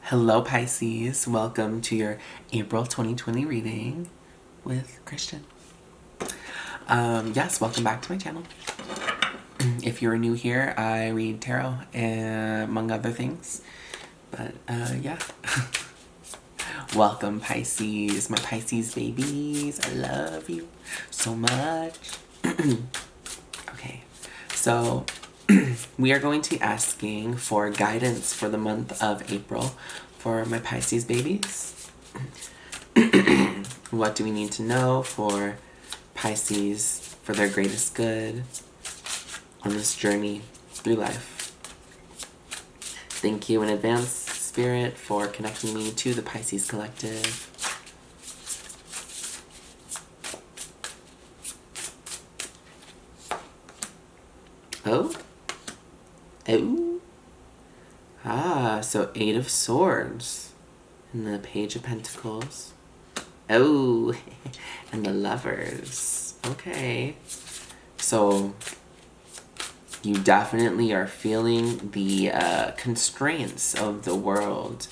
Hello Pisces, welcome to your April 2020 reading with Christian. Yes, welcome back to my channel. If you're new here, I read tarot, among other things. But yeah. Welcome Pisces, my Pisces babies. I love you so much. Okay, so we are going to be asking for guidance for the month of April for my Pisces babies. What do we need to know for Pisces for their greatest good on this journey through life? Thank you in advance, Spirit, for connecting me to the Pisces Collective. Oh? So 8 of Swords. And the Page of Pentacles. Oh, and the Lovers. Okay. So you definitely are feeling the constraints of the world,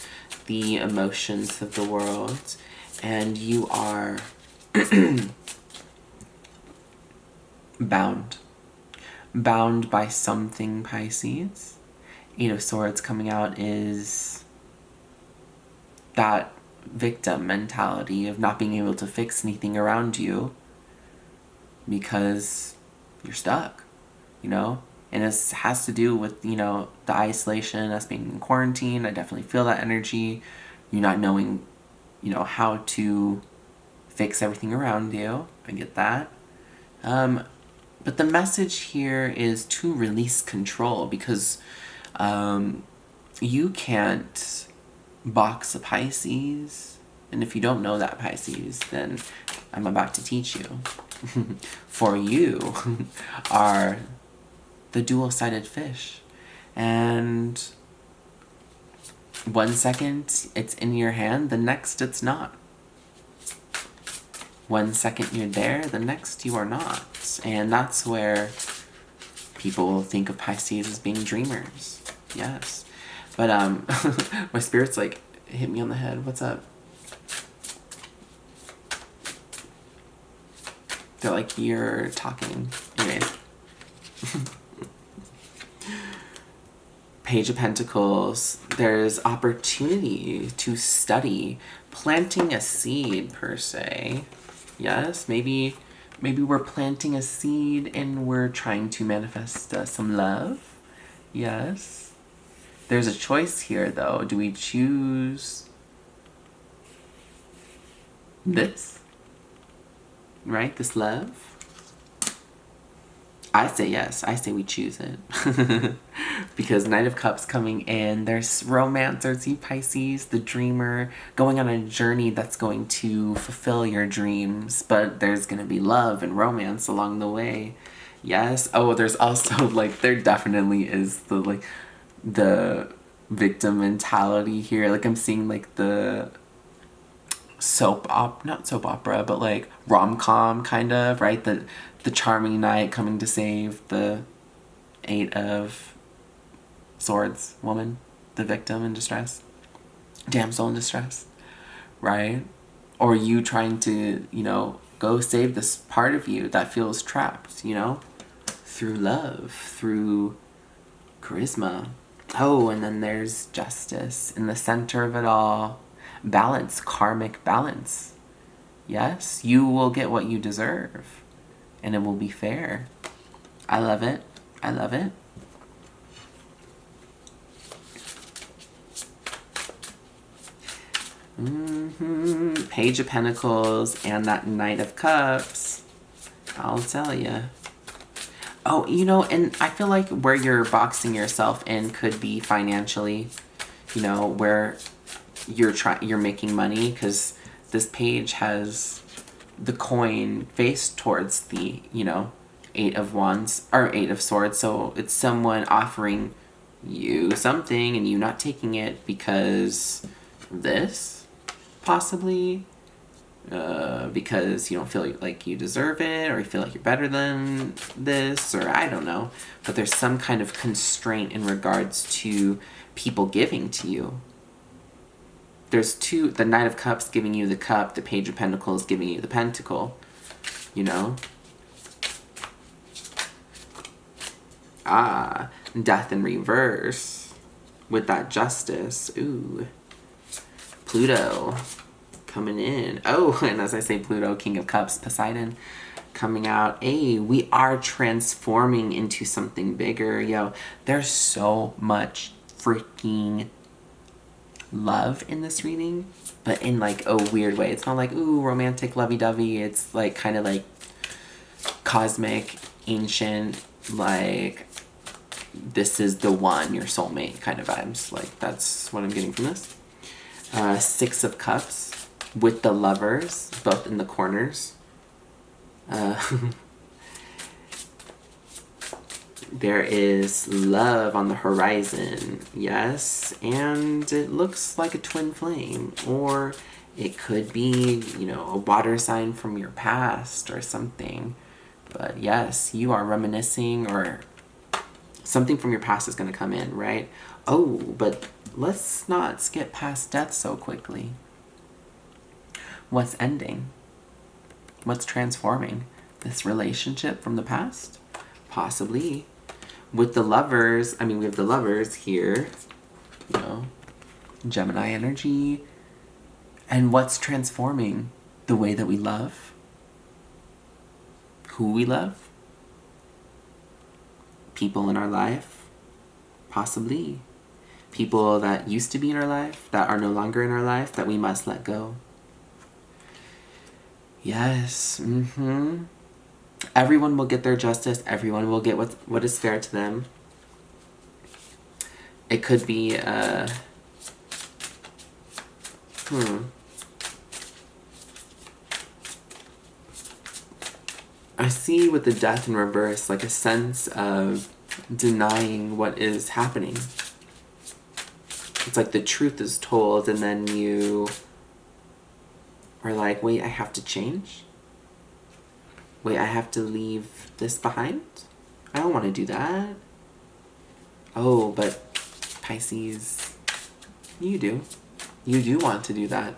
the emotions of the world, and you are bound by something, Pisces. 8 of Swords coming out is that victim mentality of not being able to fix anything around you because you're stuck, you know? And this has to do with, you know, the isolation, us being in quarantine. I definitely feel that energy. You not knowing, you know, how to fix everything around you. I get that. But the message here is to release control because you can't box a Pisces. And if you don't know that Pisces, then I'm about to teach you. For you are the dual-sided fish. And 1 second it's in your hand, the next it's not. 1 second you're there, the next you are not. And that's where people think of Pisces as being dreamers. Yes. But my spirit's like, hit me on the head. What's up? They're like, you're talking. Anyways. Page of Pentacles. There's opportunity to study. Planting a seed, per se. Yes, maybe we're planting a seed and we're trying to manifest some love. Yes. There's a choice here, though. Do we choose this? Right? This love? I say yes. I say we choose it. Because Knight of Cups coming in. There's romance. There's you, Pisces, the dreamer, going on a journey that's going to fulfill your dreams. But there's going to be love and romance along the way. Yes. Oh, there's also, like, there definitely is the victim mentality here. Like, I'm seeing, like, the not soap opera, but like rom-com kind of, right? The charming knight coming to save the 8 of Swords woman, the victim in distress, damsel in distress, right? Or you trying to, you know, go save this part of you that feels trapped, you know, through love, through charisma. Oh, and then there's justice in the center of it all. Balance, karmic balance. Yes, you will get what you deserve. And it will be fair. I love it. I love it. Page of Pentacles and that Knight of Cups. I'll tell you. Oh, you know, and I feel like where you're boxing yourself in could be financially, you know, where you're making money, because this page has the coin faced towards the, you know, 8 of Wands, or 8 of Swords. So it's someone offering you something and you not taking it because this, possibly. Because you don't feel like you deserve it, or you feel like you're better than this, or I don't know. But there's some kind of constraint in regards to people giving to you. there's two, the Knight of Cups giving you the cup, the Page of Pentacles giving you the pentacle, you know? Ah, Death in reverse with that Justice. Ooh. Pluto coming in. Oh, and as I say Pluto, King of Cups, Poseidon coming out. Hey, we are transforming into something bigger. Yo, there's so much freaking love in this reading, but in like a weird way. It's not like, ooh, romantic lovey-dovey. It's like kind of like cosmic, ancient, like this is the one, your soulmate kind of vibes. Like that's what I'm getting from this. Six of Cups with the Lovers, both in the corners. There is love on the horizon, yes, and it looks like a twin flame, or it could be, you know, a water sign from your past or something. But yes, you are reminiscing, or something from your past is going to come in, right? Oh, but let's not skip past death so quickly. What's ending? What's transforming? This relationship from the past? Possibly. With the Lovers, I mean, we have the Lovers here, you know, Gemini energy. And what's transforming? The way that we love? Who we love? People in our life? Possibly. People that used to be in our life, that are no longer in our life, that we must let go. Yes, Everyone will get their justice. Everyone will get what is fair to them. It could be, I see with the Death in reverse, like a sense of denying what is happening. It's like the truth is told and then you are like, wait, I have to change? Wait, I have to leave this behind? I don't want to do that. Oh, but Pisces, you do. You do want to do that.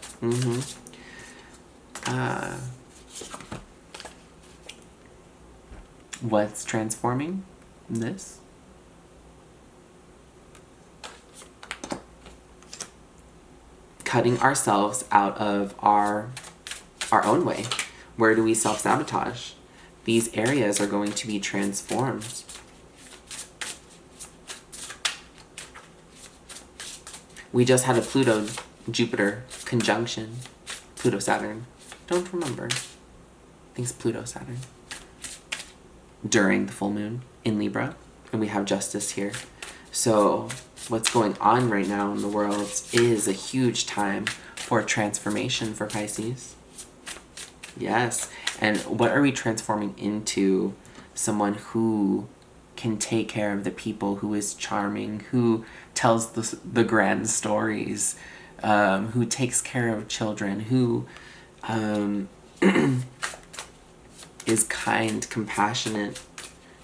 What's transforming this? Cutting ourselves out of our own way. Where do we self-sabotage? These areas are going to be transformed. We just had a Pluto-Jupiter conjunction. Pluto-Saturn. Don't remember. I think it's Pluto-Saturn. During the full moon in Libra. And we have Justice here. So what's going on right now in the world is a huge time for transformation for Pisces. Yes. And what are we transforming into? Someone who can take care of the people, who is charming, who tells the grand stories, who takes care of children, who is kind, compassionate.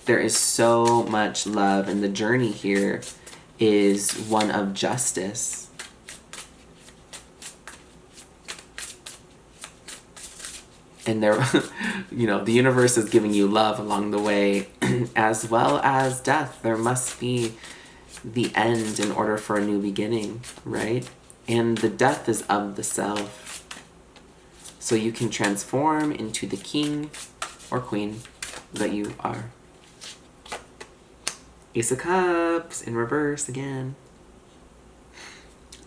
There is so much love, and the journey here is one of justice. And there, you know, the universe is giving you love along the way, as well as death. There must be the end in order for a new beginning, right? And the death is of the self. So you can transform into the king or queen that you are. Ace of Cups in reverse again.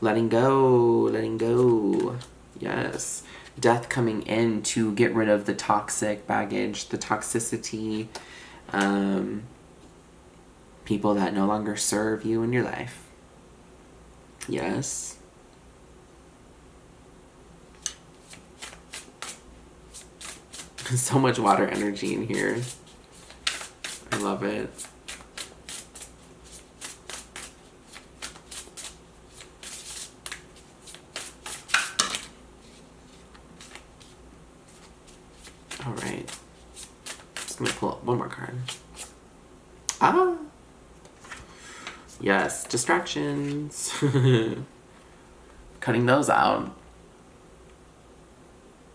Letting go, letting go. Yes. Death coming in to get rid of the toxic baggage, the toxicity, people that no longer serve you in your life. Yes. So much water energy in here. I love it. All right. Just gonna pull up one more card. Ah. Yes, distractions. cutting those out.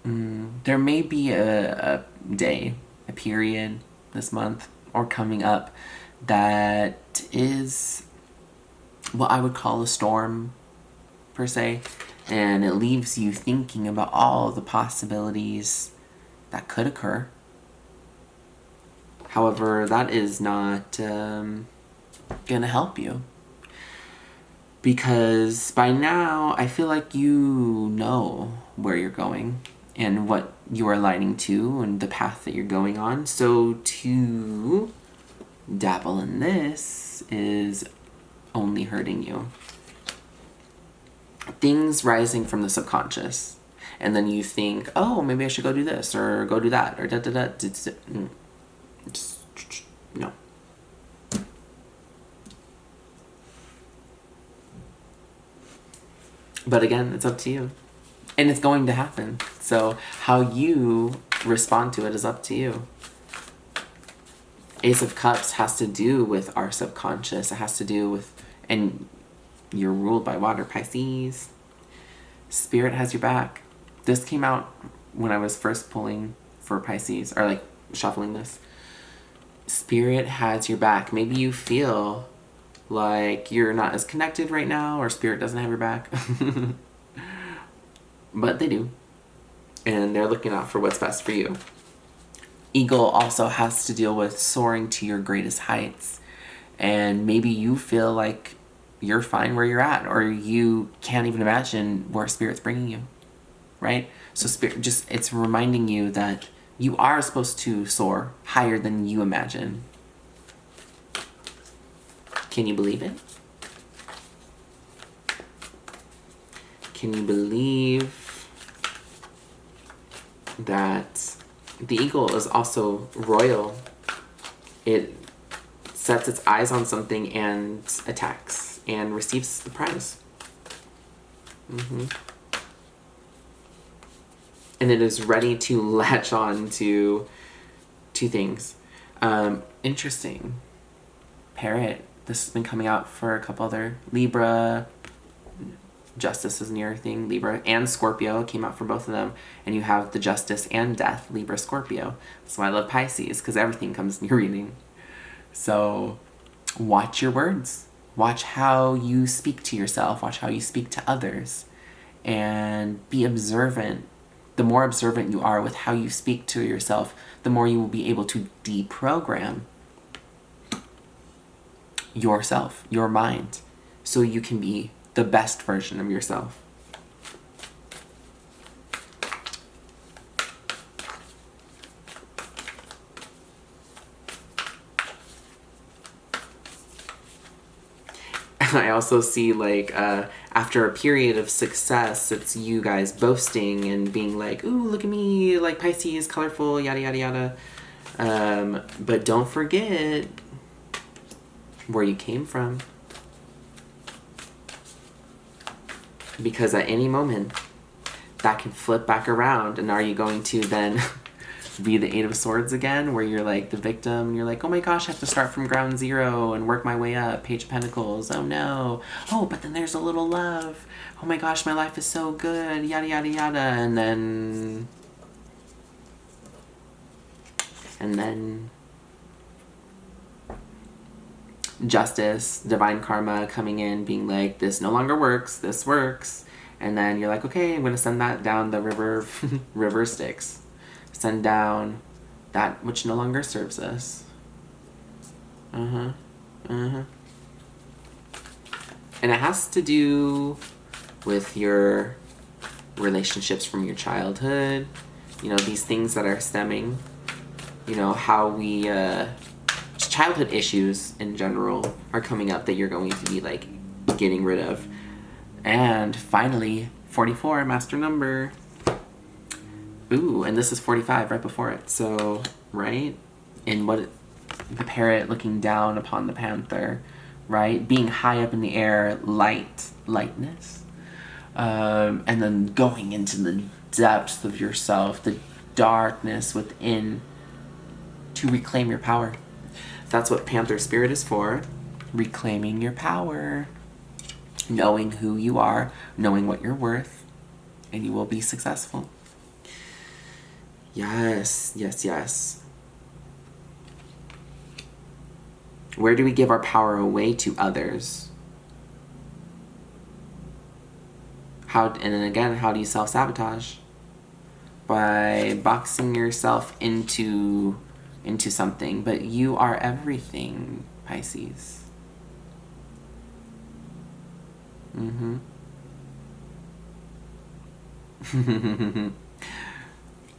There may be a day, a period this month or coming up that is what I would call a storm, per se, and it leaves you thinking about all the possibilities that could occur. However, that is not gonna help you, because by now I feel like you know where you're going and what you are aligning to and the path that you're going on. So to dabble in this is only hurting you. Things rising from the subconscious, and then you think, oh, maybe I should go do this or go do that or da-da-da. No. But again, it's up to you. And it's going to happen. So how you respond to it is up to you. Ace of Cups has to do with our subconscious. It has to do with, and you're ruled by water, Pisces. Spirit has your back. This came out when I was first pulling for Pisces, or like shuffling this. Spirit has your back. Maybe you feel like you're not as connected right now, or Spirit doesn't have your back. But they do. And they're looking out for what's best for you. Eagle also has to deal with soaring to your greatest heights. And maybe you feel like you're fine where you're at, or you can't even imagine where Spirit's bringing you, right? So Spirit just, it's reminding you that you are supposed to soar higher than you imagine. Can you believe it? Can you believe that the eagle is also royal? It sets its eyes on something and attacks and receives the prize. And it is ready to latch on to things. Interesting. Parrot. This has been coming out for a couple other. Libra. Justice is near thing. Libra and Scorpio came out for both of them. And you have the Justice and Death. Libra, Scorpio. That's why I love Pisces, because everything comes in your reading. So watch your words. Watch how you speak to yourself. Watch how you speak to others. And be observant. The more observant you are with how you speak to yourself, the more you will be able to deprogram yourself, your mind, so you can be the best version of yourself. I also see, like, after a period of success, it's you guys boasting and being like, ooh, look at me, like Pisces, colorful, yada, yada, yada. But don't forget where you came from. Because at any moment, that can flip back around. And are you going to then be the Eight of Swords again, where you're like the victim and you're like, oh my gosh, I have to start from ground zero and work my way up. Page of Pentacles. Oh no. Oh, but then there's a little love. Oh my gosh, my life is so good. Yada, yada, yada. And then Justice, divine karma coming in, being like, this no longer works, this works. And then you're like, okay, I'm going to send that down the river, river Styx. Send down that which no longer serves us. And it has to do with your relationships from your childhood. You know, these things that are stemming. You know, how we, childhood issues in general are coming up that you're going to be, like, getting rid of. And finally, 44, master number. Ooh, and this is 45 right before it. So, right? And the parrot looking down upon the panther, right? Being high up in the air, lightness. And then going into the depths of yourself, the darkness within, to reclaim your power. That's what Panther Spirit is for. Reclaiming your power. knowing who you are, knowing what you're worth, and you will be successful. Yes, yes, yes. Where do we give our power away to others? And then again, how do you self-sabotage? By boxing yourself into something, but you are everything, Pisces.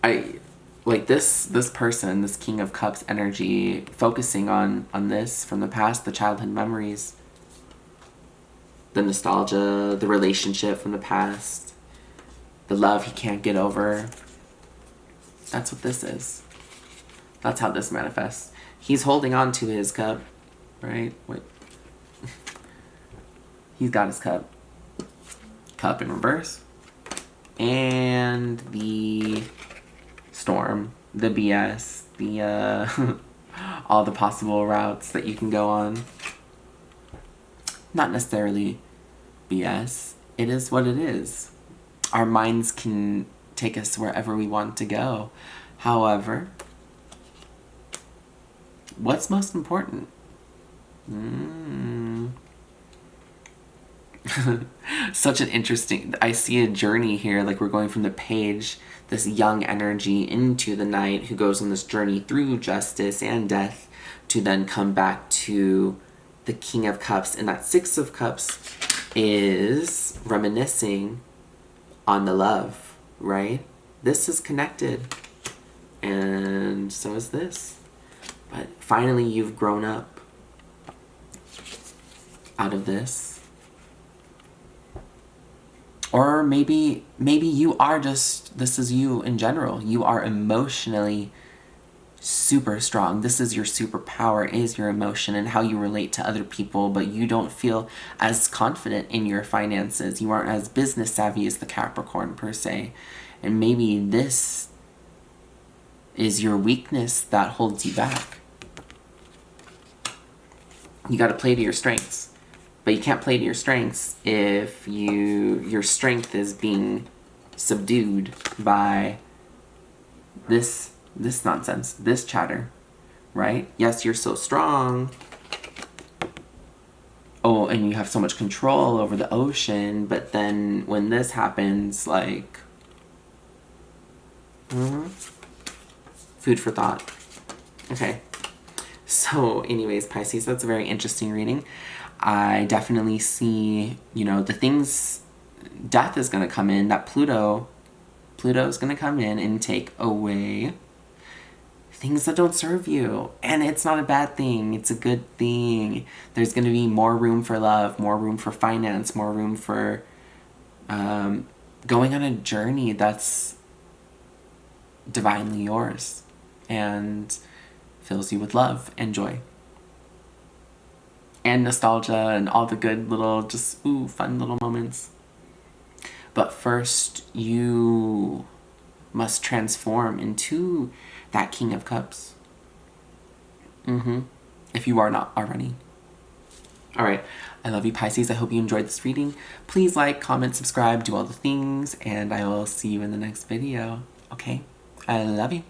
I like this person, this King of Cups energy, focusing on this from the past, the childhood memories, the nostalgia, the relationship from the past, the love he can't get over. That's what this is. That's how this manifests. He's holding on to his cup, right? Wait. He's got his cup. Cup in reverse. And the storm, the BS, the all the possible routes that you can go on. Not necessarily BS. It is what it is. Our minds can take us wherever we want to go. However, what's most important? Such an interesting, I see a journey here, like we're going from the page, this young energy, into the knight who goes on this journey through justice and death to then come back to the King of Cups. And that Six of Cups is reminiscing on the love, right? This is connected, and so is this. But finally you've grown up out of this. Or maybe you are just, this is you in general. You are emotionally super strong. This is your superpower, is your emotion and how you relate to other people, but you don't feel as confident in your finances. You aren't as business savvy as the Capricorn per se. And maybe this is your weakness that holds you back. You got to play to your strengths. But you can't play to your strengths if your strength is being subdued by this nonsense, this chatter, right? Yes, you're so strong. Oh, and you have so much control over the ocean, but then when this happens, like, food for thought. Okay. So anyways, Pisces, that's a very interesting reading. I definitely see, the things, death is going to come in, that Pluto is going to come in and take away things that don't serve you. And it's not a bad thing. It's a good thing. There's going to be more room for love, more room for finance, more room for going on a journey that's divinely yours and fills you with love and joy. And nostalgia and all the good little, just, fun little moments. But first, you must transform into that King of Cups. If you are not already. Alright, I love you, Pisces. I hope you enjoyed this reading. Please like, comment, subscribe, do all the things, and I will see you in the next video. Okay? I love you.